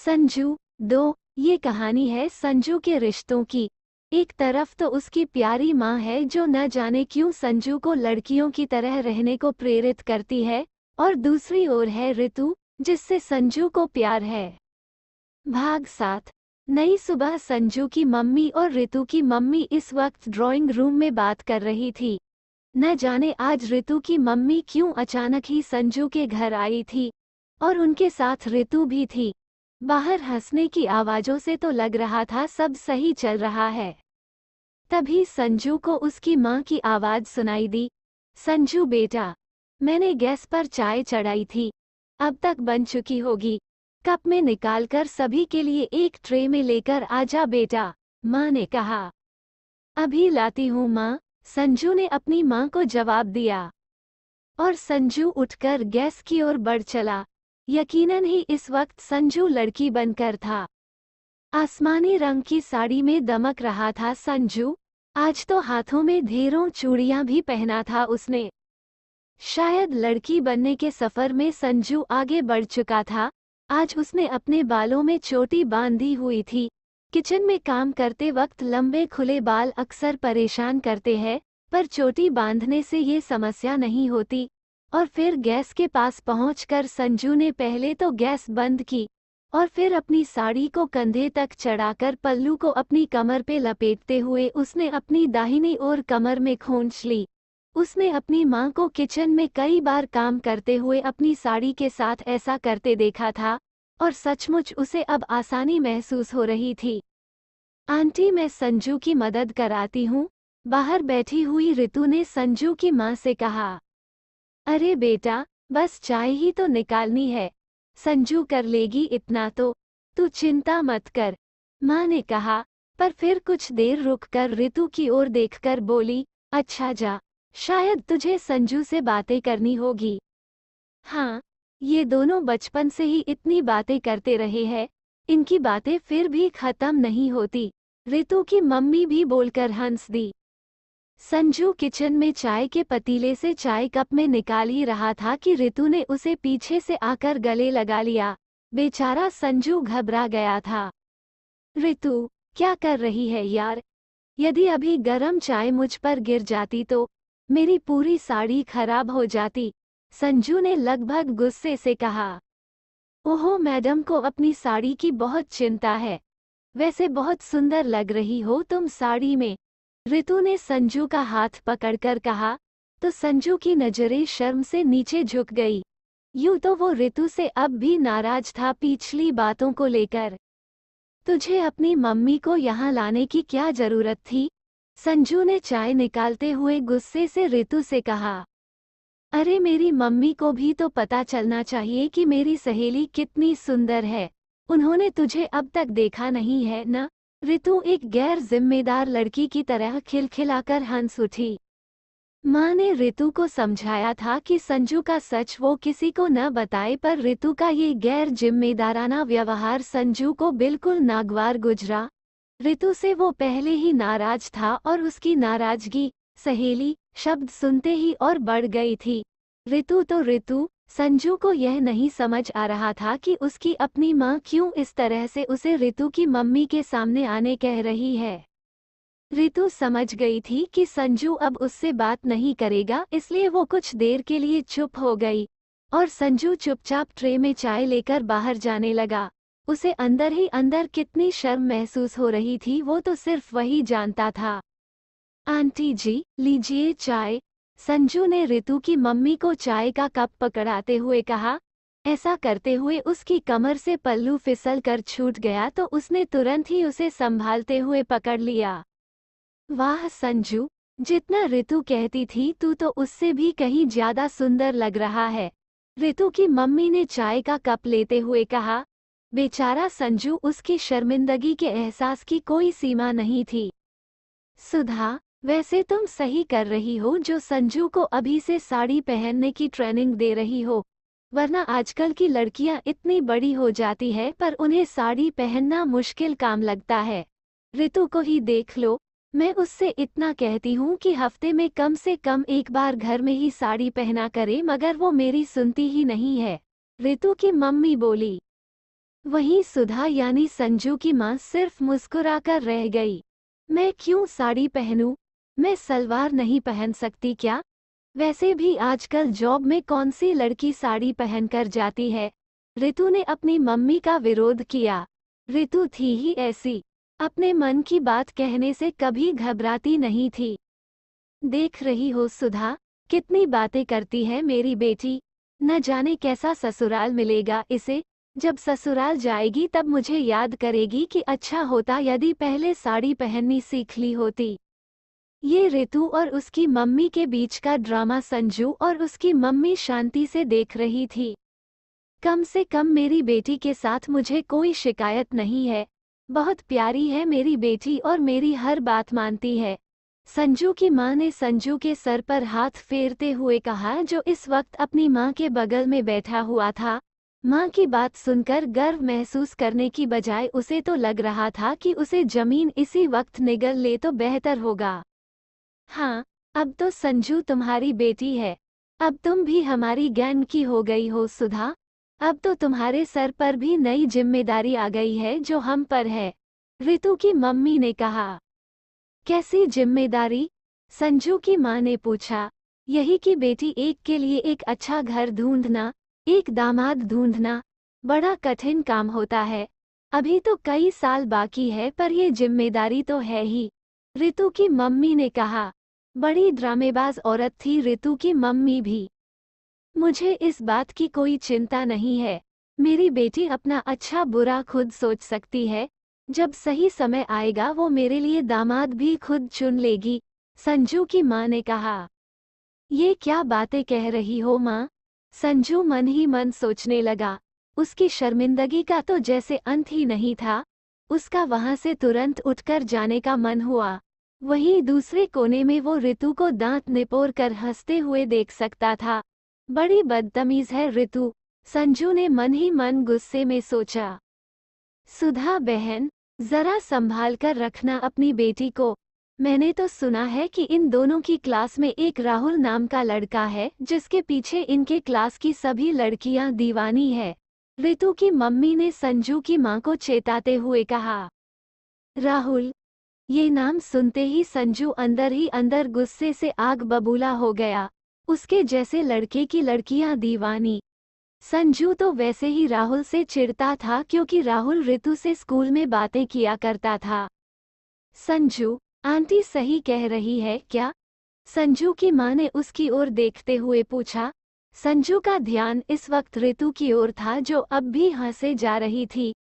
संजू 2। ये कहानी है संजू के रिश्तों की। एक तरफ तो उसकी प्यारी माँ है जो न जाने क्यों संजू को लड़कियों की तरह रहने को प्रेरित करती है, और दूसरी ओर है ऋतु, जिससे संजू को प्यार है। भाग 7। नई सुबह संजू की मम्मी और ऋतु की मम्मी इस वक्त ड्राइंग रूम में बात कर रही थी। न जाने आज ऋतु की मम्मी क्यों अचानक ही संजू के घर आई थी, और उनके साथ ऋतु भी थी। बाहर हंसने की आवाजों से तो लग रहा था सब सही चल रहा है। तभी संजू को उसकी माँ की आवाज सुनाई दी। संजू बेटा, मैंने गैस पर चाय चढ़ाई थी, अब तक बन चुकी होगी। कप में निकालकर सभी के लिए एक ट्रे में लेकर आजा बेटा, माँ ने कहा। अभी लाती हूँ माँ, संजू ने अपनी माँ को जवाब दिया। और संजू उठकर गैस की ओर बढ़ चला। यकीनन ही इस वक्त संजू लड़की बनकर था। आसमानी रंग की साड़ी में दमक रहा था संजू। आज तो हाथों में ढेरों चूड़ियां भी पहना था उसने। शायद लड़की बनने के सफर में संजू आगे बढ़ चुका था। आज उसने अपने बालों में चोटी बांधी हुई थी। किचन में काम करते वक्त लंबे खुले बाल अक्सर परेशान करते हैं, पर चोटी बांधने से ये समस्या नहीं होती। और फिर गैस के पास पहुंचकर संजू ने पहले तो गैस बंद की, और फिर अपनी साड़ी को कंधे तक चढ़ाकर पल्लू को अपनी कमर पे लपेटते हुए उसने अपनी दाहिनी ओर कमर में खींच ली। उसने अपनी माँ को किचन में कई बार काम करते हुए अपनी साड़ी के साथ ऐसा करते देखा था, और सचमुच उसे अब आसानी महसूस हो रही थी। आंटी, मैं संजू की मदद कराती हूँ, बाहर बैठी हुई ऋतु ने संजू की माँ से कहा। अरे बेटा, बस चाय ही तो निकालनी है, संजू कर लेगी इतना तो, तू चिंता मत कर, माँ ने कहा। पर फिर कुछ देर रुककर ऋतु की ओर देखकर बोली, अच्छा जा, शायद तुझे संजू से बातें करनी होगी। हाँ, ये दोनों बचपन से ही इतनी बातें करते रहे हैं, इनकी बातें फिर भी खत्म नहीं होती, ऋतु की मम्मी भी बोलकर हंस दी। संजू किचन में चाय के पतीले से चाय कप में निकाल ही रहा था कि ऋतु ने उसे पीछे से आकर गले लगा लिया। बेचारा संजू घबरा गया था। ऋतु, क्या कर रही है यार? यदि अभी गरम चाय मुझ पर गिर जाती तो मेरी पूरी साड़ी खराब हो जाती, संजू ने लगभग गुस्से से कहा। ओहो मैडम को अपनी साड़ी की बहुत चिंता है, वैसे बहुत सुंदर लग रही हो तुम साड़ी में, ऋतु ने संजू का हाथ पकड़कर कहा। तो संजू की नजरें शर्म से नीचे झुक गई। यूं तो वो ऋतु से अब भी नाराज था पिछली बातों को लेकर। तुझे अपनी मम्मी को यहाँ लाने की क्या जरूरत थी? संजू ने चाय निकालते हुए गुस्से से ऋतु से कहा। अरे मेरी मम्मी को भी तो पता चलना चाहिए कि मेरी सहेली कितनी सुंदर है, उन्होंने तुझे अब तक देखा नहीं है न? ऋतु एक गैर जिम्मेदार लड़की की तरह खिलखिलाकर हंस उठी। माँ ने ऋतु को समझाया था कि संजू का सच वो किसी को न बताए, पर ऋतु का ये गैर जिम्मेदाराना व्यवहार संजू को बिल्कुल नागवार गुजरा। ऋतु से वो पहले ही नाराज था और उसकी नाराजगी सहेली शब्द सुनते ही और बढ़ गई थी। ऋतु तो ऋतु, संजू को यह नहीं समझ आ रहा था कि उसकी अपनी माँ क्यों इस तरह से उसे ऋतु की मम्मी के सामने आने कह रही है। ऋतु समझ गई थी कि संजू अब उससे बात नहीं करेगा, इसलिए वो कुछ देर के लिए चुप हो गई, और संजू चुपचाप ट्रे में चाय लेकर बाहर जाने लगा। उसे अंदर ही अंदर कितनी शर्म महसूस हो रही थी वो तो सिर्फ वही जानता था। आंटी जी, लीजिए चाय, संजू ने ऋतु की मम्मी को चाय का कप पकड़ाते हुए कहा। ऐसा करते हुए उसकी कमर से पल्लू फिसल कर छूट गया तो उसने तुरंत ही उसे संभालते हुए पकड़ लिया। वाह संजू, जितना ऋतु कहती थी तू तो उससे भी कहीं ज्यादा सुंदर लग रहा है, ऋतु की मम्मी ने चाय का कप लेते हुए कहा। बेचारा संजू, उसकी शर्मिंदगी के एहसास की कोई सीमा नहीं थी। सुधा, वैसे तुम सही कर रही हो जो संजू को अभी से साड़ी पहनने की ट्रेनिंग दे रही हो, वरना आजकल की लड़कियां इतनी बड़ी हो जाती है पर उन्हें साड़ी पहनना मुश्किल काम लगता है। ऋतु को ही देख लो, मैं उससे इतना कहती हूँ कि हफ्ते में कम से कम एक बार घर में ही साड़ी पहना करे, मगर वो मेरी सुनती ही नहीं है, ऋतु की मम्मी बोली। वहीं सुधा यानी संजू की माँ सिर्फ मुस्कुराकर रह गई। मैं क्यों साड़ी पहनूं? मैं सलवार नहीं पहन सकती क्या? वैसे भी आजकल जॉब में कौन सी लड़की साड़ी पहनकर जाती है? रितु ने अपनी मम्मी का विरोध किया। रितु थी ही ऐसी, अपने मन की बात कहने से कभी घबराती नहीं थी। देख रही हो सुधा, कितनी बातें करती है मेरी बेटी। न जाने कैसा ससुराल मिलेगा इसे। जब ससुराल जाएगी तब मुझे याद करेगी कि अच्छा होता यदि पहले साड़ी पहननी सीख ली होती। ये रितु और उसकी मम्मी के बीच का ड्रामा संजू और उसकी मम्मी शांति से देख रही थी। कम से कम मेरी बेटी के साथ मुझे कोई शिकायत नहीं है। बहुत प्यारी है मेरी बेटी और मेरी हर बात मानती है। संजू की माँ ने संजू के सर पर हाथ फेरते हुए कहा, जो इस वक्त अपनी माँ के बगल में बैठा हुआ था। माँ की बात सुनकर गर्व महसूस करने की बजाय उसे तो लग रहा था कि उसे जमीन इसी वक्त निगल ले तो बेहतर होगा। हाँ, अब तो संजू तुम्हारी बेटी है। अब तुम भी हमारी गैंग की हो गई हो सुधा। अब तो तुम्हारे सर पर भी नई जिम्मेदारी आ गई है जो हम पर है, रितु की मम्मी ने कहा। कैसी जिम्मेदारी? संजू की माँ ने पूछा। यही कि बेटी एक के लिए एक अच्छा घर ढूंढना, एक दामाद ढूंढना बड़ा कठिन काम होता है। अभी तो कई साल बाकी है पर ये जिम्मेदारी तो है ही, रितु की मम्मी ने कहा। बड़ी ड्रामेबाज औरत थी रितु की मम्मी भी। मुझे इस बात की कोई चिंता नहीं है। मेरी बेटी अपना अच्छा बुरा खुद सोच सकती है। जब सही समय आएगा वो मेरे लिए दामाद भी खुद चुन लेगी, संजू की माँ ने कहा। ये क्या बातें कह रही हो माँ? संजू मन ही मन सोचने लगा। उसकी शर्मिंदगी का तो जैसे अंत ही नहीं था। उसका वहां से तुरंत उठकर जाने का मन हुआ। वहीं दूसरे कोने में वो रितु को दांत निपोर कर हंसते हुए देख सकता था। बड़ी बदतमीज है रितु, संजू ने मन ही मन गुस्से में सोचा। सुधा बहन, जरा संभाल कर रखना अपनी बेटी को। मैंने तो सुना है कि इन दोनों की क्लास में एक राहुल नाम का लड़का है जिसके पीछे इनके क्लास की सभी लड़कियां दीवानी है, रितु की मम्मी ने संजू की मां को चेताते हुए कहा। राहुल? ये नाम सुनते ही संजू अंदर ही अंदर गुस्से से आग बबूला हो गया। उसके जैसे लड़के की लड़कियां दीवानी। संजू तो वैसे ही राहुल से चिढ़ता था क्योंकि राहुल रितु से स्कूल में बातें किया करता था। संजू, आंटी सही कह रही है क्या? संजू की माँ ने उसकी ओर देखते हुए पूछा। संजू का ध्यान इस वक्त रितु की ओर था जो अब भी हंसे जा रही थी।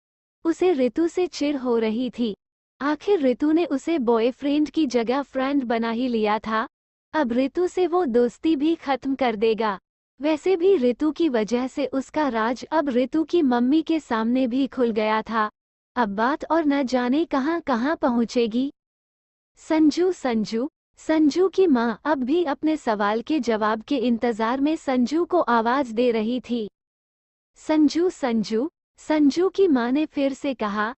उसे रितु से चिढ़ हो रही थी। आखिर रितु ने उसे बॉयफ्रेंड की जगह फ्रेंड बना ही लिया था। अब रितु से वो दोस्ती भी खत्म कर देगा। वैसे भी रितु की वजह से उसका राज अब रितु की मम्मी के सामने भी खुल गया था। अब बात और न जाने कहां कहां पहुंचेगी। संजू संजू, संजू की माँ अब भी अपने सवाल के जवाब के इंतजार में संजू को आवाज दे रही थी। संजू संजू, संजू की माँ ने फिर से कहा।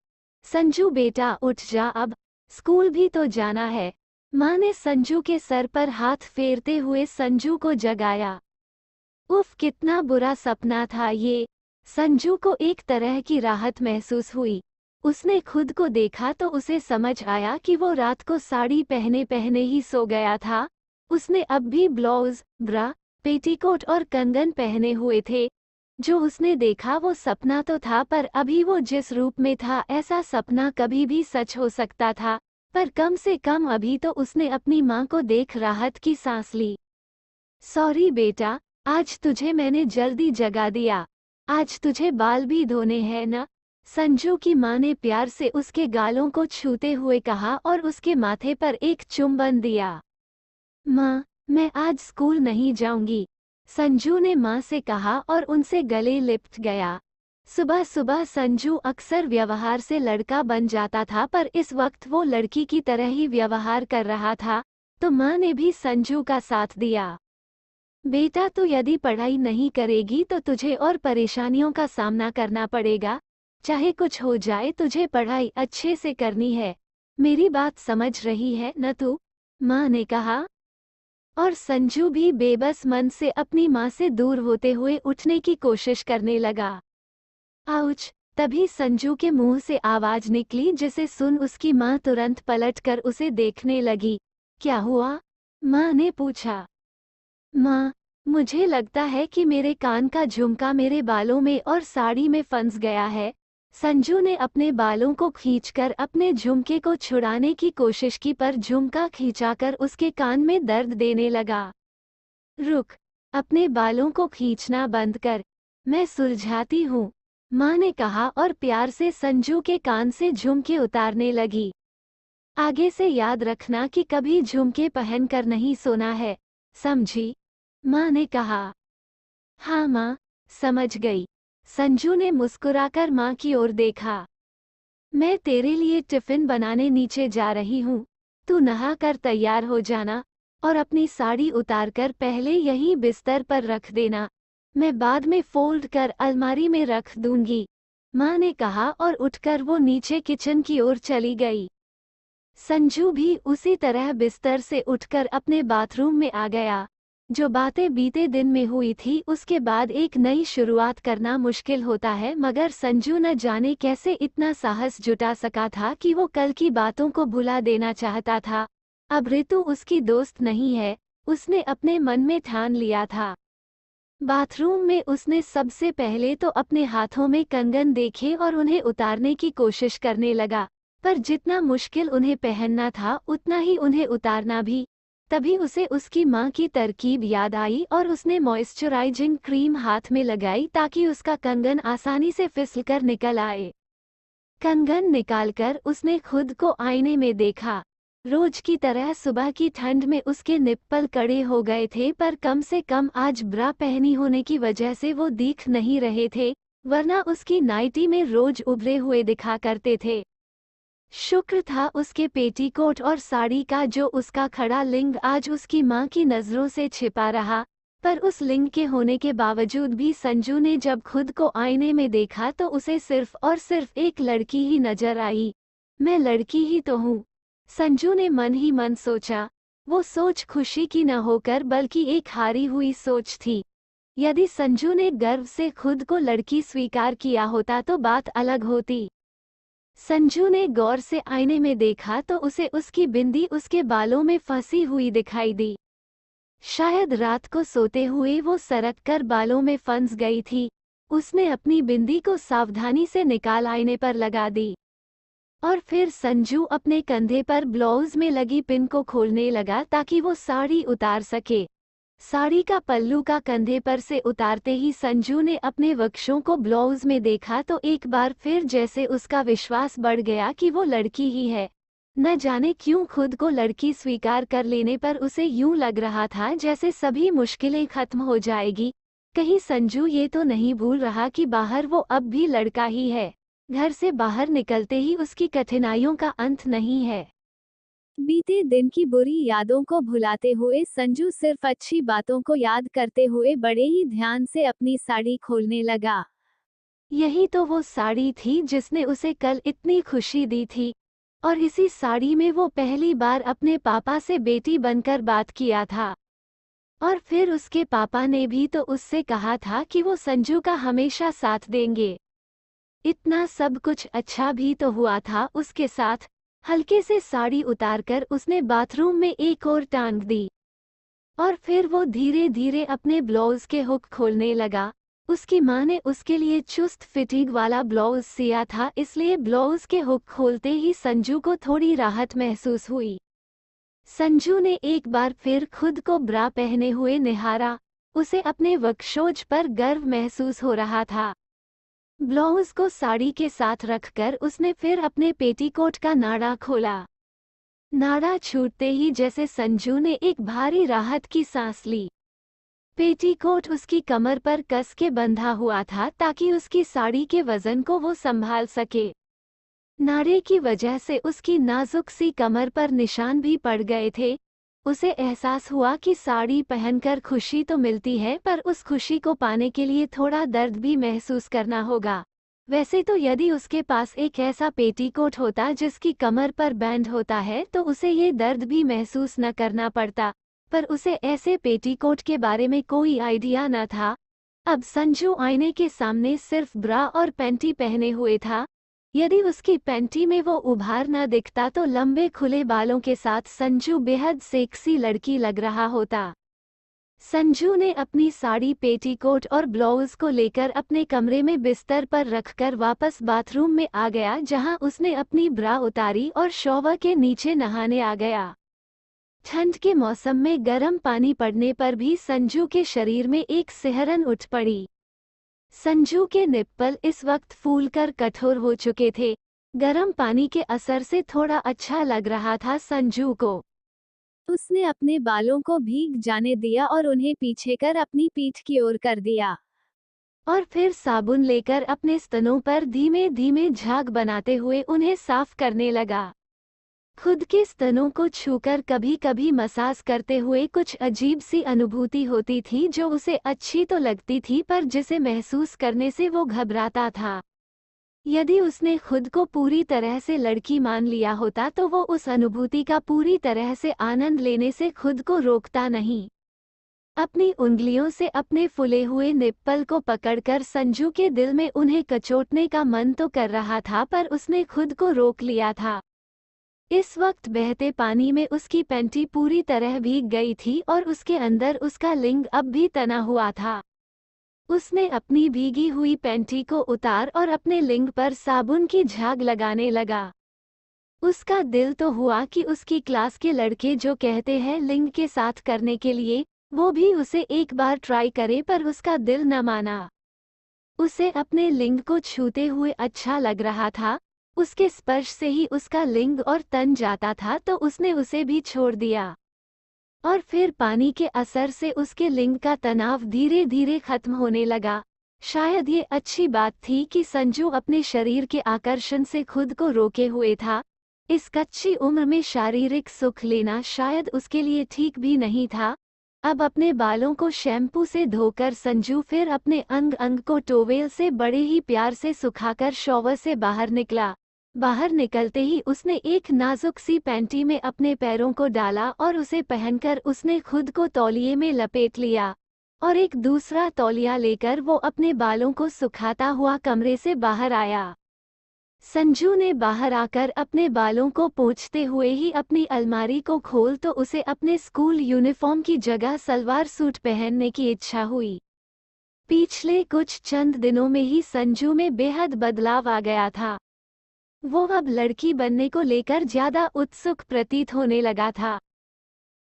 संजू बेटा उठ जा, अब स्कूल भी तो जाना है। माँ ने संजू के सर पर हाथ फेरते हुए संजू को जगाया। उफ, कितना बुरा सपना था ये। संजू को एक तरह की राहत महसूस हुई। उसने खुद को देखा तो उसे समझ आया कि वो रात को साड़ी पहने पहने ही सो गया था। उसने अब भी ब्लाउज, ब्रा, पेटीकोट और कंगन पहने हुए थे। जो उसने देखा वो सपना तो था पर अभी वो जिस रूप में था ऐसा सपना कभी भी सच हो सकता था। पर कम से कम अभी तो उसने अपनी माँ को देख राहत की सांस ली। सॉरी बेटा, आज तुझे मैंने जल्दी जगा दिया। आज तुझे बाल भी धोने हैं न? संजू की माँ ने प्यार से उसके गालों को छूते हुए कहा और उसके माथे पर एक चुंबन दिया। माँ, मैं आज स्कूल नहीं जाऊंगी, संजू ने माँ से कहा और उनसे गले लिपट गया। सुबह सुबह संजू अक्सर व्यवहार से लड़का बन जाता था पर इस वक्त वो लड़की की तरह ही व्यवहार कर रहा था, तो माँ ने भी संजू का साथ दिया। बेटा तू यदि पढ़ाई नहीं करेगी तो तुझे और परेशानियों का सामना करना पड़ेगा। चाहे कुछ हो जाए तुझे पढ़ाई अच्छे से करनी है। मेरी बात समझ रही है न तू? माँ ने कहा। और संजू भी बेबस मन से अपनी माँ से दूर होते हुए उठने की कोशिश करने लगा। आउच! तभी संजू के मुंह से आवाज निकली, जिसे सुन उसकी माँ तुरंत पलटकर उसे देखने लगी। क्या हुआ? माँ ने पूछा। माँ, मुझे लगता है कि मेरे कान का झुमका मेरे बालों में और साड़ी में फंस गया है। संजू ने अपने बालों को खींचकर अपने झुमके को छुड़ाने की कोशिश की, पर झुमका खींचाकर उसके कान में दर्द देने लगा। रुक, अपने बालों को खींचना बंद कर, मैं सुलझाती हूँ, माँ ने कहा और प्यार से संजू के कान से झुमके उतारने लगी। आगे से याद रखना कि कभी झुमके पहनकर नहीं सोना है, समझी? माँ ने कहा। हाँ माँ, समझ गई। संजू ने मुस्कुराकर माँ की ओर देखा। मैं तेरे लिए टिफिन बनाने नीचे जा रही हूँ, तू नहा कर तैयार हो जाना और अपनी साड़ी उतारकर पहले यहीं बिस्तर पर रख देना, मैं बाद में फोल्ड कर अलमारी में रख दूंगी, माँ ने कहा और उठकर वो नीचे किचन की ओर चली गई। संजू भी उसी तरह बिस्तर से उठकर अपने बाथरूम में आ गया। जो बातें बीते दिन में हुई थी उसके बाद एक नई शुरुआत करना मुश्किल होता है, मगर संजू न जाने कैसे इतना साहस जुटा सका था कि वो कल की बातों को भुला देना चाहता था। अब ऋतु उसकी दोस्त नहीं है, उसने अपने मन में ठान लिया था। बाथरूम में उसने सबसे पहले तो अपने हाथों में कंगन देखे और उन्हें उतारने की कोशिश करने लगा, पर जितना मुश्किल उन्हें पहनना था उतना ही उन्हें उतारना भी। तभी उसे उसकी माँ की तरकीब याद आई और उसने मॉइस्चराइजिंग क्रीम हाथ में लगाई ताकि उसका कंगन आसानी से फिसलकर निकल आए। कंगन निकालकर उसने खुद को आईने में देखा। रोज की तरह सुबह की ठंड में उसके निप्पल कड़े हो गए थे, पर कम से कम आज ब्रा पहनी होने की वजह से वो दिख नहीं रहे थे, वरना उसकी नाइटी में रोज उभरे हुए दिखा करते थे। शुक्र था उसके पेटीकोट और साड़ी का, जो उसका खड़ा लिंग आज उसकी माँ की नज़रों से छिपा रहा। पर उस लिंग के होने के बावजूद भी संजू ने जब खुद को आईने में देखा तो उसे सिर्फ और सिर्फ एक लड़की ही नजर आई। मैं लड़की ही तो हूँ, संजू ने मन ही मन सोचा। वो सोच खुशी की न होकर बल्कि एक हारी हुई सोच थी। यदि संजू ने गर्व से खुद को लड़की स्वीकार किया होता तो बात अलग होती। संजू ने गौर से आईने में देखा तो उसे उसकी बिंदी उसके बालों में फंसी हुई दिखाई दी। शायद रात को सोते हुए वो सरक कर बालों में फंस गई थी। उसने अपनी बिंदी को सावधानी से निकाल आईने पर लगा दी और फिर संजू अपने कंधे पर ब्लाउज में लगी पिन को खोलने लगा ताकि वो साड़ी उतार सके। साड़ी का पल्लू का कंधे पर से उतारते ही संजू ने अपने वक्षों को ब्लाउज में देखा तो एक बार फिर जैसे उसका विश्वास बढ़ गया कि वो लड़की ही है। न जाने क्यों खुद को लड़की स्वीकार कर लेने पर उसे यूं लग रहा था जैसे सभी मुश्किलें खत्म हो जाएगी। कहीं संजू ये तो नहीं भूल रहा कि बाहर वो अब भी लड़का ही है, घर से बाहर निकलते ही उसकी कठिनाइयों का अंत नहीं है। बीते दिन की बुरी यादों को भुलाते हुए संजू सिर्फ अच्छी बातों को याद करते हुए बड़े ही ध्यान से अपनी साड़ी खोलने लगा। यही तो वो साड़ी थी जिसने उसे कल इतनी खुशी दी थी, और इसी साड़ी में वो पहली बार अपने पापा से बेटी बनकर बात किया था। और फिर उसके पापा ने भी तो उससे कहा था कि वो संजू का हमेशा साथ देंगे। इतना सब कुछ अच्छा भी तो हुआ था उसके साथ। हल्के से साड़ी उतारकर उसने बाथरूम में एक और टांग दी और फिर वो धीरे धीरे अपने ब्लाउज के हुक खोलने लगा। उसकी माँ ने उसके लिए चुस्त फिटिंग वाला ब्लाउज सिया था, इसलिए ब्लाउज के हुक खोलते ही संजू को थोड़ी राहत महसूस हुई। संजू ने एक बार फिर खुद को ब्रा पहने हुए निहारा। उसे अपने वक्षोज पर गर्व महसूस हो रहा था। ब्लाउज को साड़ी के साथ रखकर उसने फिर अपने पेटीकोट का नाड़ा खोला। नाड़ा छूटते ही जैसे संजू ने एक भारी राहत की सांस ली। पेटीकोट उसकी कमर पर कस के बंधा हुआ था ताकि उसकी साड़ी के वजन को वो संभाल सके। नाड़े की वजह से उसकी नाजुक सी कमर पर निशान भी पड़ गए थे। उसे एहसास हुआ कि साड़ी पहनकर खुशी तो मिलती है, पर उस खुशी को पाने के लिए थोड़ा दर्द भी महसूस करना होगा। वैसे तो यदि उसके पास एक ऐसा पेटीकोट होता जिसकी कमर पर बैंड होता है तो उसे ये दर्द भी महसूस न करना पड़ता, पर उसे ऐसे पेटीकोट के बारे में कोई आइडिया न था। अब संजू आईने के सामने सिर्फ ब्रा और पैंटी पहने हुए था। यदि उसकी पैंटी में वो उभार न दिखता तो लंबे खुले बालों के साथ संजू बेहद सेक्सी लड़की लग रहा होता। संजू ने अपनी साड़ी, पेटीकोट और ब्लाउज को लेकर अपने कमरे में बिस्तर पर रखकर वापस बाथरूम में आ गया, जहां उसने अपनी ब्रा उतारी और शॉवर के नीचे नहाने आ गया। ठंड के मौसम में गर्म पानी पड़ने पर भी संजू के शरीर में एक सिहरन उठ पड़ी। संजू के निप्पल इस वक्त फूलकर कठोर हो चुके थे। गर्म पानी के असर से थोड़ा अच्छा लग रहा था संजू को। उसने अपने बालों को भीग जाने दिया और उन्हें पीछे कर अपनी पीठ की ओर कर दिया और फिर साबुन लेकर अपने स्तनों पर धीमे धीमे झाग बनाते हुए उन्हें साफ करने लगा। खुद के स्तनों को छूकर कभी कभी मसाज करते हुए कुछ अजीब सी अनुभूति होती थी जो उसे अच्छी तो लगती थी, पर जिसे महसूस करने से वो घबराता था। यदि उसने खुद को पूरी तरह से लड़की मान लिया होता तो वो उस अनुभूति का पूरी तरह से आनंद लेने से खुद को रोकता नहीं। अपनी उंगलियों से अपने फुले हुए निप्पल को पकड़कर संजू के दिल में उन्हें कचोटने का मन तो कर रहा था, पर उसने खुद को रोक लिया था। इस वक्त बहते पानी में उसकी पैंटी पूरी तरह भीग गई थी और उसके अंदर उसका लिंग अब भी तना हुआ था। उसने अपनी भीगी हुई पैंटी को उतार और अपने लिंग पर साबुन की झाग लगाने लगा। उसका दिल तो हुआ कि उसकी क्लास के लड़के जो कहते हैं लिंग के साथ करने के लिए, वो भी उसे एक बार ट्राई करे, पर उसका दिल न माना। उसे अपने लिंग को छूते हुए अच्छा लग रहा था। उसके स्पर्श से ही उसका लिंग और तन जाता था, तो उसने उसे भी छोड़ दिया और फिर पानी के असर से उसके लिंग का तनाव धीरे धीरे खत्म होने लगा। शायद ये अच्छी बात थी कि संजू अपने शरीर के आकर्षण से खुद को रोके हुए था। इस कच्ची उम्र में शारीरिक सुख लेना शायद उसके लिए ठीक भी नहीं था। अब अपने बालों को शैम्पू से धोकर संजू फिर अपने अंग अंग को टोवेल से बड़े ही प्यार से सुखाकर शॉवर से बाहर निकला। बाहर निकलते ही उसने एक नाजुक सी पैंटी में अपने पैरों को डाला और उसे पहनकर उसने खुद को तौलिए में लपेट लिया और एक दूसरा तौलिया लेकर वो अपने बालों को सुखाता हुआ कमरे से बाहर आया। संजू ने बाहर आकर अपने बालों को पोंछते हुए ही अपनी अलमारी को खोल तो उसे अपने स्कूल यूनिफॉर्म की जगह सलवार सूट पहनने की इच्छा हुई। पिछले कुछ चंद दिनों में ही संजू में बेहद बदलाव आ गया था। वो अब लड़की बनने को लेकर ज्यादा उत्सुक प्रतीत होने लगा था।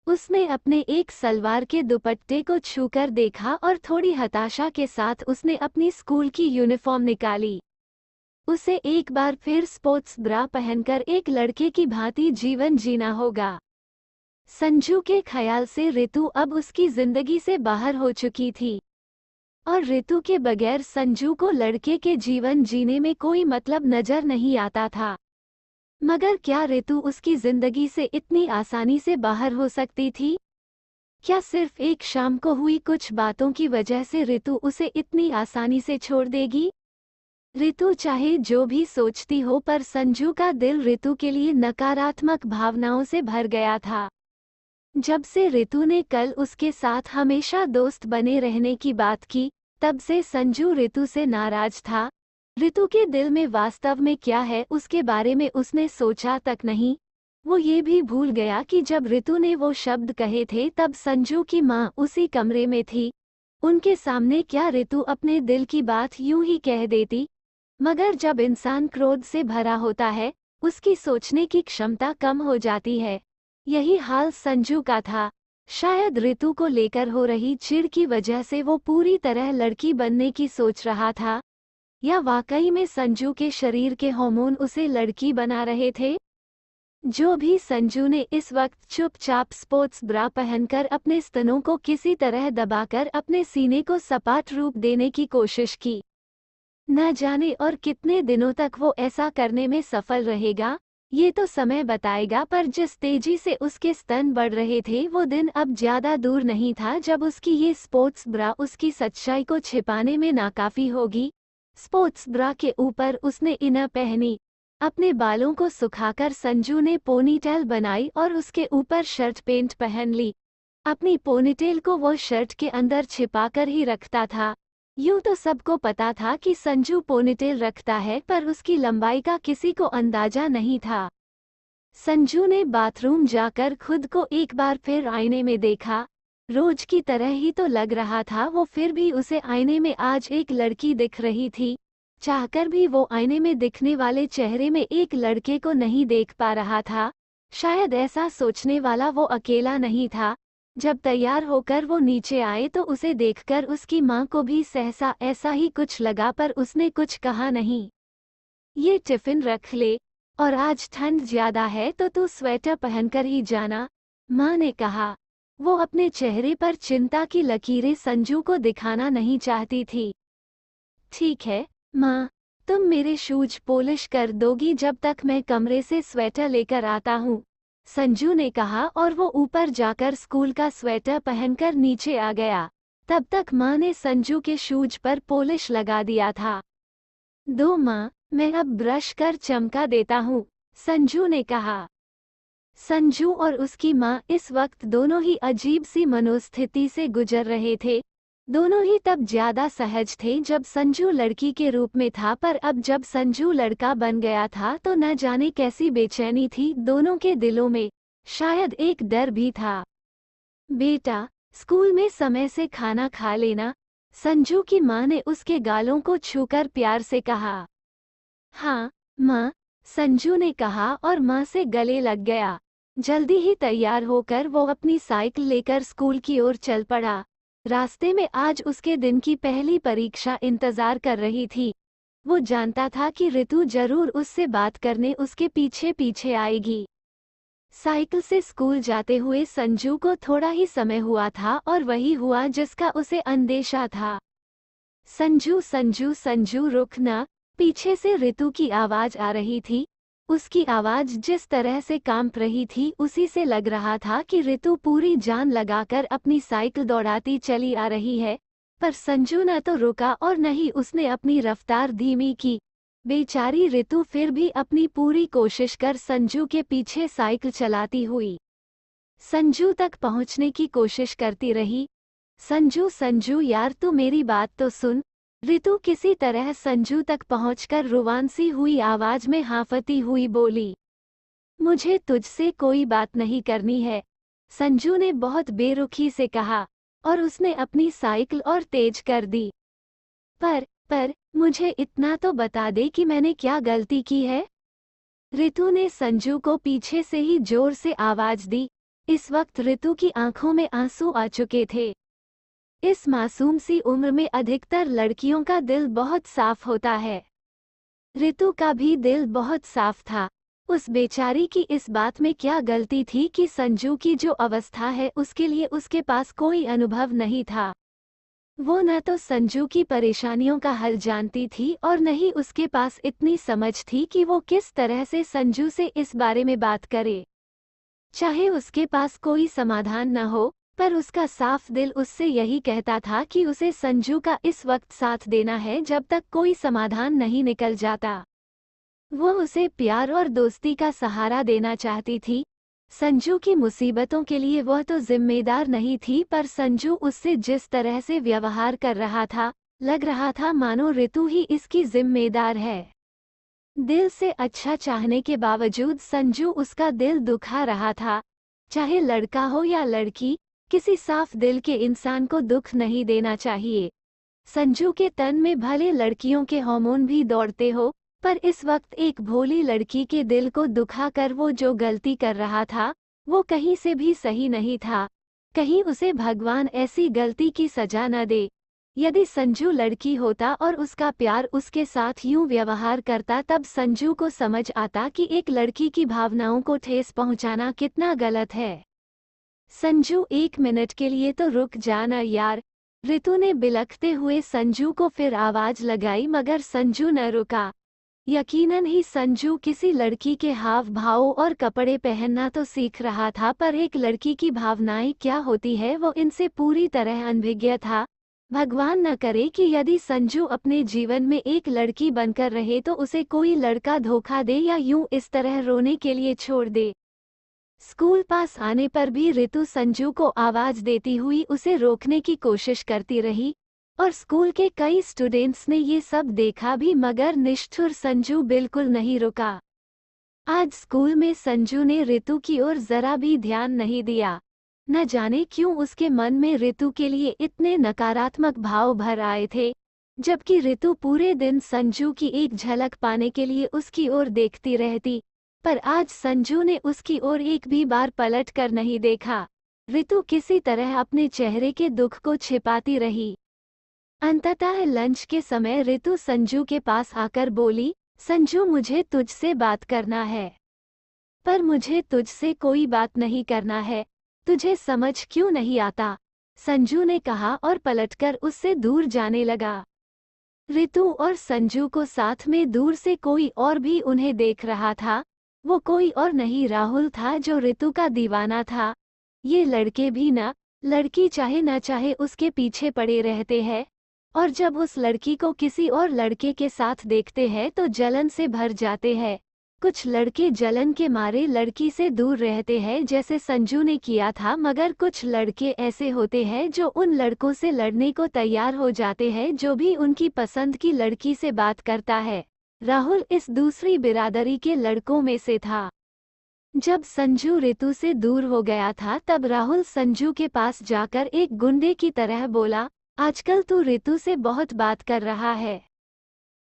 उसने अपने एक सलवार के दुपट्टे को छूकर देखा और थोड़ी हताशा के साथ उसने अपनी स्कूल की यूनिफॉर्म निकाली। उसे एक बार फिर स्पोर्ट्स ब्रा पहनकर एक लड़के की भांति जीवन जीना होगा। संजू के ख्याल से ऋतु अब उसकी जिंदगी से बाहर हो चुकी थी और ऋतु के बगैर संजू को लड़के के जीवन जीने में कोई मतलब नजर नहीं आता था। मगर क्या ऋतु उसकी जिंदगी से इतनी आसानी से बाहर हो सकती थी? क्या सिर्फ एक शाम को हुई कुछ बातों की वजह से ऋतु उसे इतनी आसानी से छोड़ देगी? ऋतु चाहे जो भी सोचती हो, पर संजू का दिल ऋतु के लिए नकारात्मक भावनाओं से भर गया था। जब से ऋतु ने कल उसके साथ हमेशा दोस्त बने रहने की बात की, तब से संजू ऋतु से नाराज था। ऋतु के दिल में वास्तव में क्या है उसके बारे में उसने सोचा तक नहीं। वो ये भी भूल गया कि जब ऋतु ने वो शब्द कहे थे तब संजू की माँ उसी कमरे में थी। उनके सामने क्या ऋतु अपने दिल की बात यूं ही कह देती? मगर जब इंसान क्रोध से भरा होता है, उसकी सोचने की क्षमता कम हो जाती है। यही हाल संजू का था। शायद ऋतु को लेकर हो रही चिढ़ की वजह से वो पूरी तरह लड़की बनने की सोच रहा था, या वाकई में संजू के शरीर के हार्मोन उसे लड़की बना रहे थे? जो भी, संजू ने इस वक्त चुपचाप स्पोर्ट्स ब्रा पहनकर अपने स्तनों को किसी तरह दबाकर अपने सीने को सपाट रूप देने की कोशिश की। न जाने और कितने दिनों तक वो ऐसा करने में सफल रहेगा, ये तो समय बताएगा। पर जिस तेजी से उसके स्तन बढ़ रहे थे, वो दिन अब ज्यादा दूर नहीं था जब उसकी ये स्पोर्ट्स ब्रा उसकी सच्चाई को छिपाने में नाकाफी होगी। स्पोर्ट्स ब्रा के ऊपर उसने इनर पहनी। अपने बालों को सुखाकर संजू ने पोनीटेल बनाई और उसके ऊपर शर्ट पैंट पहन ली। अपनी पोनीटेल को वो शर्ट के अंदर छिपाकर ही रखता था। यूं तो सबको पता था कि संजू पोनीटेल रखता है, पर उसकी लंबाई का किसी को अंदाजा नहीं था। संजू ने बाथरूम जाकर खुद को एक बार फिर आईने में देखा। रोज की तरह ही तो लग रहा था वो, फिर भी उसे आईने में आज एक लड़की दिख रही थी। चाहकर भी वो आईने में दिखने वाले चेहरे में एक लड़के को नहीं देख पा रहा था। शायद ऐसा सोचने वाला वो अकेला नहीं था। जब तैयार होकर वो नीचे आए तो उसे देखकर उसकी माँ को भी सहसा ऐसा ही कुछ लगा, पर उसने कुछ कहा नहीं। ये टिफिन रख ले, और आज ठंड ज्यादा है तो तू स्वेटर पहनकर ही जाना, माँ ने कहा। वो अपने चेहरे पर चिंता की लकीरें संजू को दिखाना नहीं चाहती थी। ठीक है माँ, तुम मेरे शूज पॉलिश कर दोगी जब तक मैं कमरे से स्वेटर लेकर आता हूँ, संजू ने कहा, और वो ऊपर जाकर स्कूल का स्वेटर पहनकर नीचे आ गया। तब तक माँ ने संजू के शूज पर पॉलिश लगा दिया था। दो माँ, मैं अब ब्रश कर चमका देता हूँ, संजू ने कहा। संजू और उसकी माँ इस वक्त दोनों ही अजीब सी मनोस्थिति से गुजर रहे थे। दोनों ही तब ज्यादा सहज थे जब संजू लड़की के रूप में था, पर अब जब संजू लड़का बन गया था तो न जाने कैसी बेचैनी थी दोनों के दिलों में। शायद एक डर भी था। बेटा, स्कूल में समय से खाना खा लेना, संजू की माँ ने उसके गालों को छूकर प्यार से कहा। हाँ माँ, संजू ने कहा और माँ से गले लग गया। जल्दी ही तैयार होकर वो अपनी साइकिल लेकर स्कूल की ओर चल पड़ा। रास्ते में आज उसके दिन की पहली परीक्षा इंतजार कर रही थी। वो जानता था कि ऋतु जरूर उससे बात करने उसके पीछे पीछे आएगी। साइकिल से स्कूल जाते हुए संजू को थोड़ा ही समय हुआ था, और वही हुआ जिसका उसे अंदेशा था। संजू संजू संजू रुक ना, पीछे से ऋतु की आवाज आ रही थी। उसकी आवाज जिस तरह से कांप रही थी उसी से लग रहा था कि ऋतु पूरी जान लगाकर अपनी साइकिल दौड़ाती चली आ रही है। पर संजू न तो रुका और न ही उसने अपनी रफ्तार धीमी की। बेचारी ऋतु फिर भी अपनी पूरी कोशिश कर संजू के पीछे साइकिल चलाती हुई संजू तक पहुंचने की कोशिश करती रही। संजू संजू यार, तू मेरी बात तो सुन, ऋतु किसी तरह संजू तक पहुंचकर रुवांसी हुई आवाज में हांफती हुई बोली। मुझे तुझसे कोई बात नहीं करनी है, संजू ने बहुत बेरुखी से कहा, और उसने अपनी साइकिल और तेज कर दी। पर मुझे इतना तो बता दे कि मैंने क्या गलती की है, ऋतु ने संजू को पीछे से ही जोर से आवाज दी। इस वक्त ऋतु की आंखों में आंसू आ चुके थे। इस मासूम सी उम्र में अधिकतर लड़कियों का दिल बहुत साफ होता है। ऋतु का भी दिल बहुत साफ था। उस बेचारी की इस बात में क्या गलती थी कि संजू की जो अवस्था है उसके लिए उसके पास कोई अनुभव नहीं था। वो न तो संजू की परेशानियों का हल जानती थी और न ही उसके पास इतनी समझ थी कि वो किस तरह से संजू से इस बारे में बात करे। चाहे उसके पास कोई समाधान न हो, पर उसका साफ दिल उससे यही कहता था कि उसे संजू का इस वक्त साथ देना है जब तक कोई समाधान नहीं निकल जाता। वो उसे प्यार और दोस्ती का सहारा देना चाहती थी। संजू की मुसीबतों के लिए वह तो जिम्मेदार नहीं थी, पर संजू उससे जिस तरह से व्यवहार कर रहा था, लग रहा था मानो ऋतु ही इसकी जिम्मेदार है। दिल से अच्छा चाहने के बावजूद संजू उसका दिल दुखा रहा था। चाहे लड़का हो या लड़की, किसी साफ दिल के इंसान को दुख नहीं देना चाहिए। संजू के तन में भले लड़कियों के हार्मोन भी दौड़ते हो, पर इस वक्त एक भोली लड़की के दिल को दुखा कर वो जो गलती कर रहा था, वो कहीं से भी सही नहीं था। कहीं उसे भगवान ऐसी गलती की सजा न दे। यदि संजू लड़की होता और उसका प्यार उसके साथ यूं व्यवहार करता, तब संजू को समझ आता कि एक लड़की की भावनाओं को ठेस पहुंचाना कितना गलत है। संजू, 1 मिनट के लिए तो रुक जाना यार, ऋतु ने बिलखते हुए संजू को फिर आवाज लगाई, मगर संजू न रुका। यकीनन ही संजू किसी लड़की के हाव भावों और कपड़े पहनना तो सीख रहा था, पर एक लड़की की भावनाएं क्या होती है वो इनसे पूरी तरह अनभिज्ञ था। भगवान न करे कि यदि संजू अपने जीवन में एक लड़की बनकर रहे तो उसे कोई लड़का धोखा दे या यूं इस तरह रोने के लिए छोड़ दे। स्कूल पास आने पर भी ऋतु संजू को आवाज देती हुई उसे रोकने की कोशिश करती रही। और स्कूल के कई स्टूडेंट्स ने ये सब देखा भी, मगर निष्ठुर संजू बिल्कुल नहीं रुका। आज स्कूल में संजू ने रितु की ओर जरा भी ध्यान नहीं दिया। न जाने क्यों उसके मन में रितु के लिए इतने नकारात्मक भाव भर आए थे, जबकि रितु पूरे दिन संजू की एक झलक पाने के लिए उसकी ओर देखती रहती। पर आज संजू ने उसकी ओर एक भी बार पलट कर नहीं देखा। रितु किसी तरह अपने चेहरे के दुख को छिपाती रही। अंततः लंच के समय रितु संजू के पास आकर बोली, संजू, मुझे तुझसे बात करना है। पर मुझे तुझसे कोई बात नहीं करना है, तुझे समझ क्यों नहीं आता? संजू ने कहा और पलटकर उससे दूर जाने लगा। रितु और संजू को साथ में दूर से कोई और भी उन्हें देख रहा था। वो कोई और नहीं राहुल था, जो रितु का दीवाना था। ये लड़के भी ना, लड़की चाहे ना चाहे उसके पीछे पड़े रहते हैं, और जब उस लड़की को किसी और लड़के के साथ देखते हैं तो जलन से भर जाते हैं। कुछ लड़के जलन के मारे लड़की से दूर रहते हैं, जैसे संजू ने किया था, मगर कुछ लड़के ऐसे होते हैं जो उन लड़कों से लड़ने को तैयार हो जाते हैं जो भी उनकी पसंद की लड़की से बात करता है। राहुल इस दूसरी बिरादरी के लड़कों में से था। जब संजू रितु से दूर हो गया था तब राहुल संजू के पास जाकर एक गुंडे की तरह बोला, आजकल तू रितु से बहुत बात कर रहा है,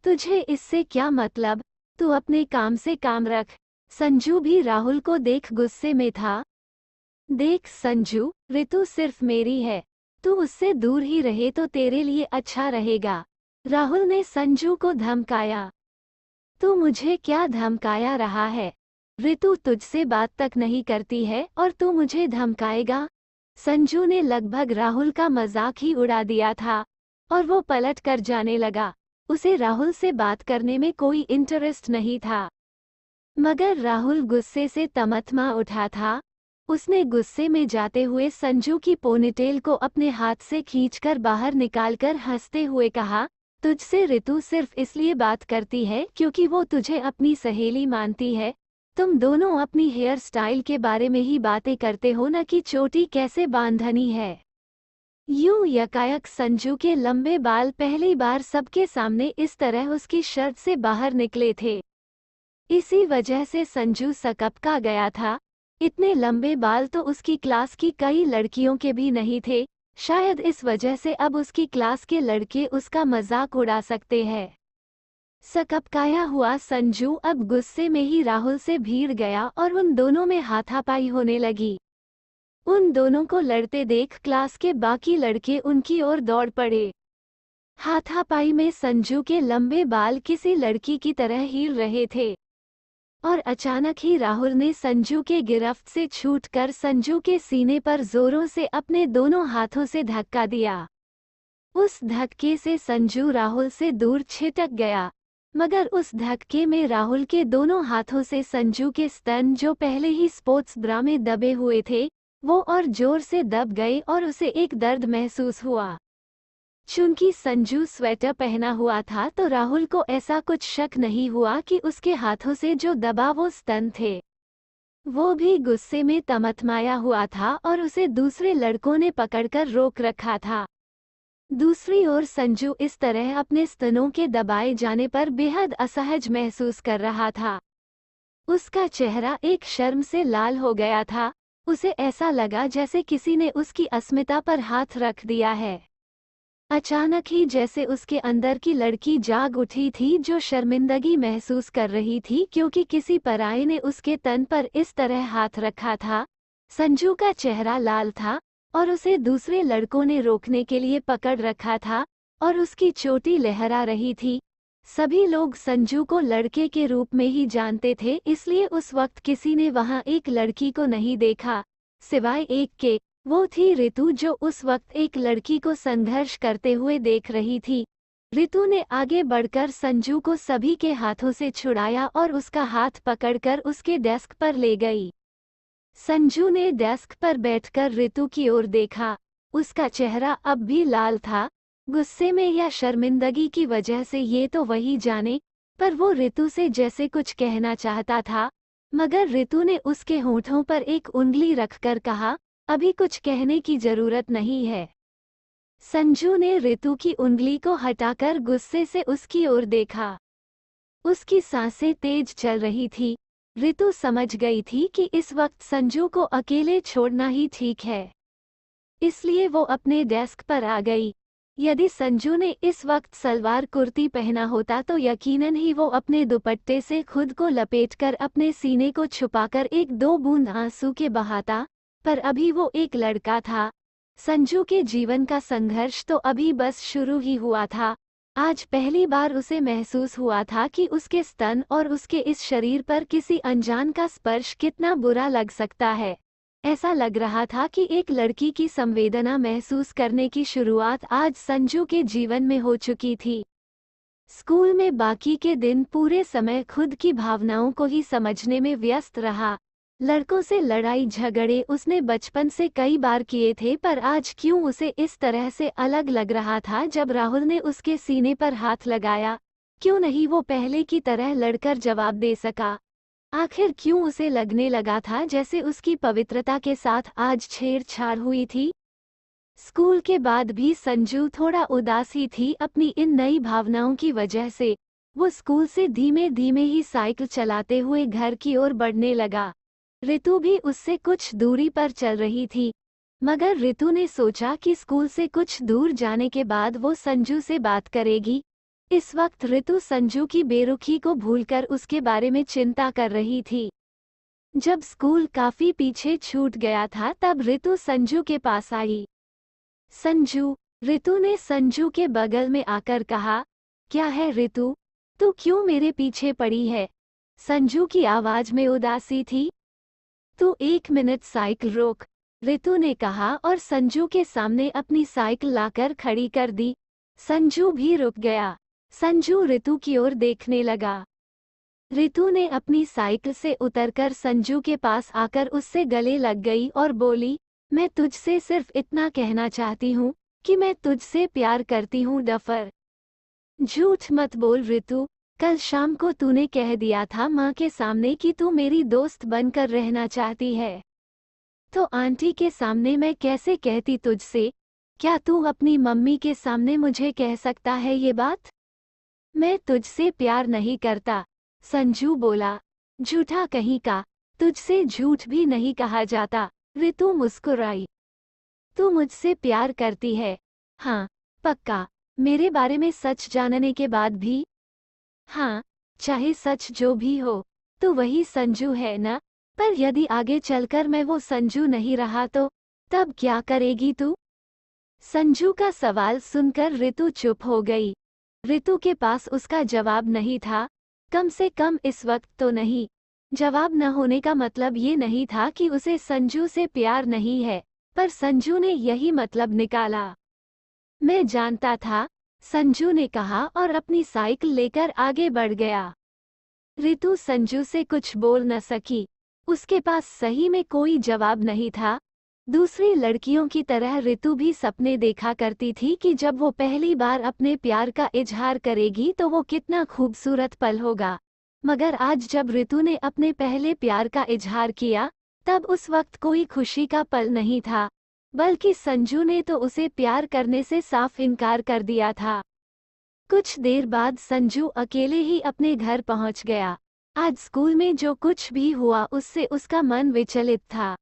तुझे इससे क्या मतलब? तू अपने काम से काम रख। संजू भी राहुल को देख गुस्से में था। देख संजू, रितु सिर्फ मेरी है, तू उससे दूर ही रहे तो तेरे लिए अच्छा रहेगा। राहुल ने संजू को धमकाया। तू मुझे क्या धमकाया रहा है? रितु तुझसे बात तक नहीं करती है और तू मुझे धमकाएगा? संजू ने लगभग राहुल का मजाक ही उड़ा दिया था और वो पलट कर जाने लगा। उसे राहुल से बात करने में कोई इंटरेस्ट नहीं था, मगर राहुल गुस्से से तमतमा उठा था। उसने गुस्से में जाते हुए संजू की पोनीटेल को अपने हाथ से खींचकर बाहर निकालकर हंसते हुए कहा, तुझसे रितु सिर्फ इसलिए बात करती है क्योंकि वो तुझे अपनी सहेली मानती है। तुम दोनों अपनी हेयर स्टाइल के बारे में ही बातें करते हो, न कि चोटी कैसे बांधनी है। यूं यकायक संजू के लंबे बाल पहली बार सबके सामने इस तरह उसकी शर्ट से बाहर निकले थे। इसी वजह से संजू सकपका गया था। इतने लंबे बाल तो उसकी क्लास की कई लड़कियों के भी नहीं थे। शायद इस वजह से अब उसकी क्लास के लड़के उसका मजाक उड़ा सकते हैं। सकपकाया हुआ संजू अब गुस्से में ही राहुल से भिड़ गया और उन दोनों में हाथापाई होने लगी। उन दोनों को लड़ते देख क्लास के बाकी लड़के उनकी ओर दौड़ पड़े। हाथापाई में संजू के लंबे बाल किसी लड़की की तरह हिल रहे थे और अचानक ही राहुल ने संजू के गिरफ्त से छूटकर संजू के सीने पर जोरों से अपने दोनों हाथों से धक्का दिया। उस धक्के से संजू राहुल से दूर छिटक गया, मगर उस धक्के में राहुल के दोनों हाथों से संजू के स्तन, जो पहले ही स्पोर्ट्स ब्रा में दबे हुए थे, वो और जोर से दब गए और उसे एक दर्द महसूस हुआ। चूंकि संजू स्वेटर पहना हुआ था तो राहुल को ऐसा कुछ शक नहीं हुआ कि उसके हाथों से जो दबा वो स्तन थे। वो भी गुस्से में तमतमाया हुआ था और उसे दूसरे लड़कों ने पकड़कर रोक रखा था। दूसरी ओर संजू इस तरह अपने स्तनों के दबाए जाने पर बेहद असहज महसूस कर रहा था। उसका चेहरा एक शर्म से लाल हो गया था। उसे ऐसा लगा जैसे किसी ने उसकी अस्मिता पर हाथ रख दिया है। अचानक ही जैसे उसके अंदर की लड़की जाग उठी थी, जो शर्मिंदगी महसूस कर रही थी क्योंकि किसी पराये ने उसके तन पर इस तरह हाथ रखा था। संजू का चेहरा लाल था और उसे दूसरे लड़कों ने रोकने के लिए पकड़ रखा था और उसकी चोटी लहरा रही थी। सभी लोग संजू को लड़के के रूप में ही जानते थे, इसलिए उस वक्त किसी ने वहां एक लड़की को नहीं देखा सिवाय एक के। वो थी रितु, जो उस वक्त एक लड़की को संघर्ष करते हुए देख रही थी। रितु ने आगे बढ़कर संजू को सभी के हाथों से छुड़ाया और उसका हाथ पकड़कर उसके डेस्क पर ले गई। संजू ने डेस्क पर बैठकर रितु की ओर देखा। उसका चेहरा अब भी लाल था, गुस्से में या शर्मिंदगी की वजह से ये तो वही जाने, पर वो रितु से जैसे कुछ कहना चाहता था, मगर रितु ने उसके होठों पर एक उंगली रखकर कहा, अभी कुछ कहने की जरूरत नहीं है। संजू ने रितु की उंगली को हटाकर गुस्से से उसकी ओर देखा। उसकी सांसें तेज चल रही थी। रितु समझ गई थी कि इस वक्त संजू को अकेले छोड़ना ही ठीक है, इसलिए वो अपने डेस्क पर आ गई। यदि संजू ने इस वक्त सलवार कुर्ती पहना होता तो यकीनन ही वो अपने दुपट्टे से खुद को लपेटकर अपने सीने को छुपाकर एक दो बूंद आंसू के बहाता, पर अभी वो एक लड़का था। संजू के जीवन का संघर्ष तो अभी बस शुरू ही हुआ था। आज पहली बार उसे महसूस हुआ था कि उसके स्तन और उसके इस शरीर पर किसी अनजान का स्पर्श कितना बुरा लग सकता है। ऐसा लग रहा था कि एक लड़की की संवेदना महसूस करने की शुरुआत आज संजू के जीवन में हो चुकी थी। स्कूल में बाकी के दिन पूरे समय खुद की भावनाओं को ही समझने में व्यस्त रहा। लड़कों से लड़ाई झगड़े उसने बचपन से कई बार किए थे, पर आज क्यों उसे इस तरह से अलग लग रहा था जब राहुल ने उसके सीने पर हाथ लगाया। क्यों नहीं वो पहले की तरह लड़कर जवाब दे सका। आखिर क्यों उसे लगने लगा था जैसे उसकी पवित्रता के साथ आज छेड़छाड़ हुई थी। स्कूल के बाद भी संजू थोड़ा उदास ही थी अपनी इन नई भावनाओं की वजह से। वो स्कूल से धीमे धीमे ही साइकिल चलाते हुए घर की ओर बढ़ने लगा। रितु भी उससे कुछ दूरी पर चल रही थी, मगर रितु ने सोचा कि स्कूल से कुछ दूर जाने के बाद वो संजू से बात करेगी। इस वक्त रितु संजू की बेरुखी को भूलकर उसके बारे में चिंता कर रही थी। जब स्कूल काफी पीछे छूट गया था तब रितु संजू के पास आई। संजू, रितु ने संजू के बगल में आकर कहा। क्या है रितु, तू क्यों मेरे पीछे पड़ी है? संजू की आवाज में उदासी थी। तू 1 मिनट साइकिल रोक, रितु ने कहा और संजू के सामने अपनी साइकिल लाकर खड़ी कर दी। संजू भी रुक गया। संजू रितु की ओर देखने लगा। रितु ने अपनी साइकिल से उतरकर संजू के पास आकर उससे गले लग गई और बोली, मैं तुझसे सिर्फ इतना कहना चाहती हूँ कि मैं तुझसे प्यार करती हूँ डफर। झूठ मत बोल रितु, कल शाम को तूने कह दिया था माँ के सामने कि तू मेरी दोस्त बनकर रहना चाहती है। तो आंटी के सामने मैं कैसे कहती तुझसे? क्या तू अपनी मम्मी के सामने मुझे कह सकता है ये बात? मैं तुझसे प्यार नहीं करता, संजू बोला। झूठा कहीं का, तुझसे झूठ भी नहीं कहा जाता। रितु मुस्कुराई। तू मुझसे प्यार करती है? हाँ, पक्का। मेरे बारे में सच जानने के बाद भी? हाँ, चाहे सच जो भी हो, तो वही संजू है ना? पर यदि आगे चलकर मैं वो संजू नहीं रहा तो तब क्या करेगी तू? संजू का सवाल सुनकर रितु चुप हो गई। रितु के पास उसका जवाब नहीं था, कम से कम इस वक्त तो नहीं। जवाब न होने का मतलब ये नहीं था कि उसे संजू से प्यार नहीं है, पर संजू ने यही मतलब निकाला। मैं जानता था, संजू ने कहा और अपनी साइकिल लेकर आगे बढ़ गया। रितु संजू से कुछ बोल न सकी। उसके पास सही में कोई जवाब नहीं था। दूसरी लड़कियों की तरह रितु भी सपने देखा करती थी कि जब वो पहली बार अपने प्यार का इजहार करेगी तो वो कितना खूबसूरत पल होगा। मगर आज जब रितु ने अपने पहले प्यार का इजहार किया, तब उस वक्त कोई खुशी का पल नहीं था, बल्कि संजू ने तो उसे प्यार करने से साफ इनकार कर दिया था। कुछ देर बाद संजू अकेले ही अपने घर पहुंच गया। आज स्कूल में जो कुछ भी हुआ उससे उसका मन विचलित था।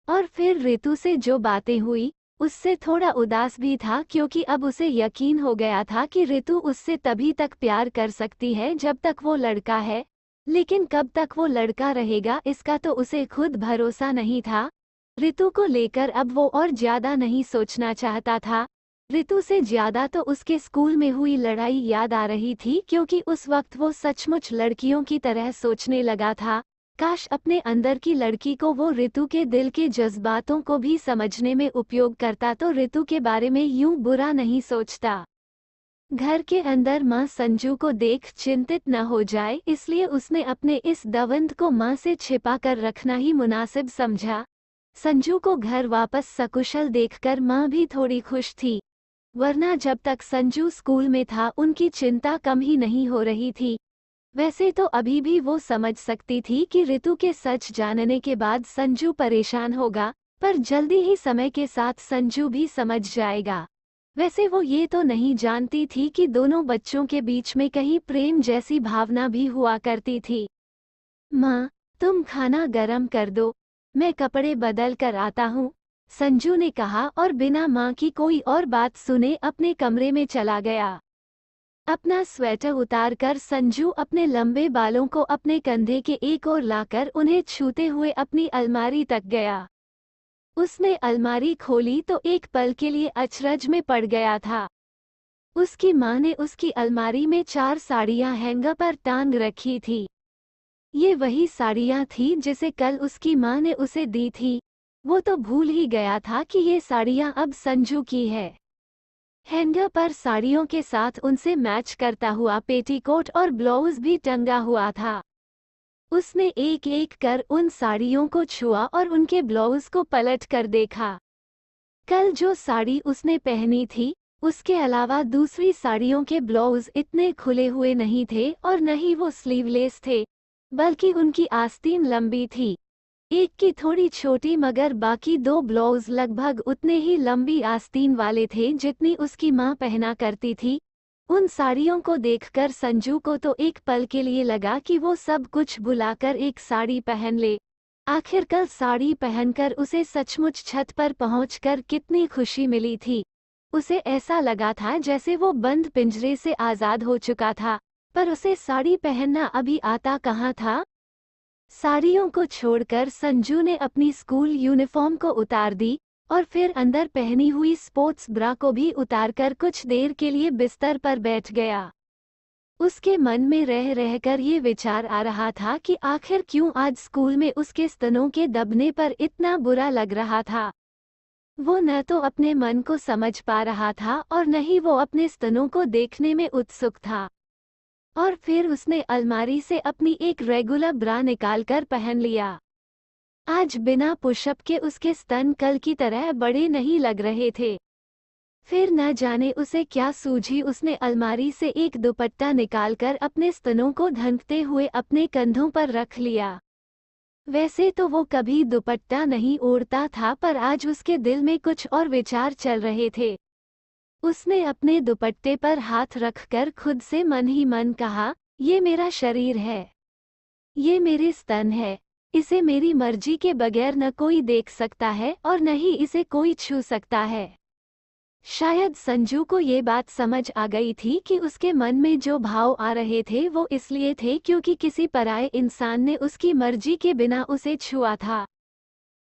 और फिर रितु से जो बातें हुई, उससे थोड़ा उदास भी था, क्योंकि अब उसे यकीन हो गया था कि रितु उससे तभी तक प्यार कर सकती है जब तक वो लड़का है, लेकिन कब तक वो लड़का रहेगा इसका तो उसे खुद भरोसा नहीं था। रितु को लेकर अब वो और ज्यादा नहीं सोचना चाहता था। रितु से ज्यादा तो उसके स्कूल में हुई लड़ाई याद आ रही थी, क्योंकि उस वक्त वो सचमुच लड़कियों की तरह सोचने लगा था। काश अपने अंदर की लड़की को वो रितु के दिल के जज्बातों को भी समझने में उपयोग करता तो रितु के बारे में यूं बुरा नहीं सोचता। घर के अंदर माँ संजू को देख चिंतित न हो जाए, इसलिए उसने अपने इस दवंद को माँ से छिपा कर रखना ही मुनासिब समझा। संजू को घर वापस सकुशल देखकर माँ भी थोड़ी खुश थी, वरना जब तक संजू स्कूल में था उनकी चिंता कम ही नहीं हो रही थी। वैसे तो अभी भी वो समझ सकती थी कि रितु के सच जानने के बाद संजू परेशान होगा, पर जल्दी ही समय के साथ संजू भी समझ जाएगा। वैसे वो ये तो नहीं जानती थी कि दोनों बच्चों के बीच में कहीं प्रेम जैसी भावना भी हुआ करती थी। माँ, तुम खाना गरम कर दो, मैं कपड़े बदल कर आता हूँ, संजू ने कहा और बिना माँ की कोई और बात सुने अपने कमरे में चला गया। अपना स्वेटर उतारकर संजू अपने लंबे बालों को अपने कंधे के एक ओर लाकर उन्हें छूते हुए अपनी अलमारी तक गया। उसने अलमारी खोली तो एक पल के लिए अचरज में पड़ गया था। उसकी माँ ने उसकी अलमारी में 4 साड़ियाँ हैंगर पर टांग रखी थी। ये वही साड़ियाँ थी जिसे कल उसकी माँ ने उसे दी थी। वो तो भूल ही गया था कि ये साड़ियाँ अब संजू की है। हैंगर पर साड़ियों के साथ उनसे मैच करता हुआ पेटीकोट और ब्लाउज भी टंगा हुआ था। उसने एक एक कर उन साड़ियों को छुआ और उनके ब्लाउज को पलट कर देखा। कल जो साड़ी उसने पहनी थी, उसके अलावा दूसरी साड़ियों के ब्लाउज इतने खुले हुए नहीं थे और न ही वो स्लीवलेस थे, बल्कि उनकी आस्तीन लंबी थी। एक की थोड़ी छोटी मगर बाकी 2 ब्लाउज लगभग उतने ही लंबी आस्तीन वाले थे जितनी उसकी माँ पहना करती थी। उन साड़ियों को देखकर संजू को तो एक पल के लिए लगा कि वो सब कुछ भुलाकर एक साड़ी पहन ले। आखिर कल साड़ी पहनकर उसे सचमुच छत पर पहुंचकर कितनी खुशी मिली थी। उसे ऐसा लगा था जैसे वो बंद पिंजरे से आज़ाद हो चुका था, पर उसे साड़ी पहनना अभी आता कहाँ था। साड़ियों को छोड़कर संजू ने अपनी स्कूल यूनिफॉर्म को उतार दी और फिर अंदर पहनी हुई स्पोर्ट्स ब्रा को भी उतारकर कुछ देर के लिए बिस्तर पर बैठ गया। उसके मन में रह रहकर ये विचार आ रहा था कि आखिर क्यों आज स्कूल में उसके स्तनों के दबने पर इतना बुरा लग रहा था। वो न तो अपने मन को समझ पा रहा था और न ही वो अपने स्तनों को देखने में उत्सुक था। और फिर उसने अलमारी से अपनी एक रेगुलर ब्रा निकालकर पहन लिया। आज बिना पुशअप के उसके स्तन कल की तरह बड़े नहीं लग रहे थे। फिर न जाने उसे क्या सूझी, उसने अलमारी से एक दुपट्टा निकालकर अपने स्तनों को ढंकते हुए अपने कंधों पर रख लिया। वैसे तो वो कभी दुपट्टा नहीं ओढ़ता था, पर आज उसके दिल में कुछ और विचार चल रहे थे। उसने अपने दुपट्टे पर हाथ रखकर खुद से मन ही मन कहा, ये मेरा शरीर है, ये मेरे स्तन है, इसे मेरी मर्जी के बगैर न कोई देख सकता है और न ही इसे कोई छू सकता है। शायद संजू को ये बात समझ आ गई थी कि उसके मन में जो भाव आ रहे थे वो इसलिए थे क्योंकि किसी पराये इंसान ने उसकी मर्जी के बिना उसे छुआ था।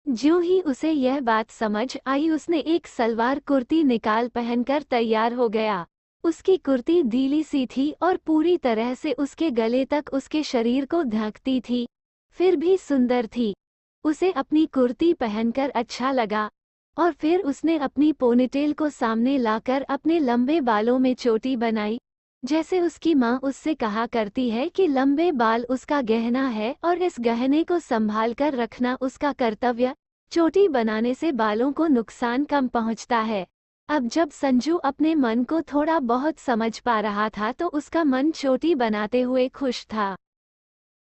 ज्यों ही उसे यह बात समझ आई, उसने एक सलवार कुर्ती निकाल पहनकर तैयार हो गया। उसकी कुर्ती ढीली सी थी और पूरी तरह से उसके गले तक उसके शरीर को ढकती थी, फिर भी सुंदर थी। उसे अपनी कुर्ती पहनकर अच्छा लगा और फिर उसने अपनी पोनीटेल को सामने लाकर अपने लंबे बालों में चोटी बनाई। जैसे उसकी माँ उससे कहा करती है कि लंबे बाल उसका गहना है और इस गहने को संभाल कर रखना उसका कर्तव्य। चोटी बनाने से बालों को नुकसान कम पहुँचता है। अब जब संजू अपने मन को थोड़ा बहुत समझ पा रहा था तो उसका मन चोटी बनाते हुए खुश था।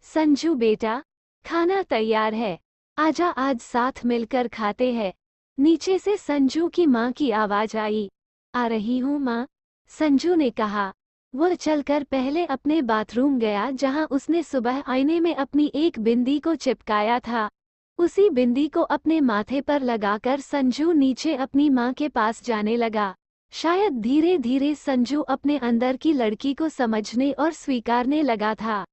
संजू बेटा, खाना तैयार है, आजा आज साथ मिलकर खाते हैं। नीचे से संजू की माँ की आवाज आई। आ रही हूँ माँ, संजू ने कहा। वह चलकर पहले अपने बाथरूम गया जहाँ उसने सुबह आईने में अपनी एक बिंदी को चिपकाया था। उसी बिंदी को अपने माथे पर लगाकर संजू नीचे अपनी माँ के पास जाने लगा। शायद धीरे धीरे संजू अपने अंदर की लड़की को समझने और स्वीकारने लगा था।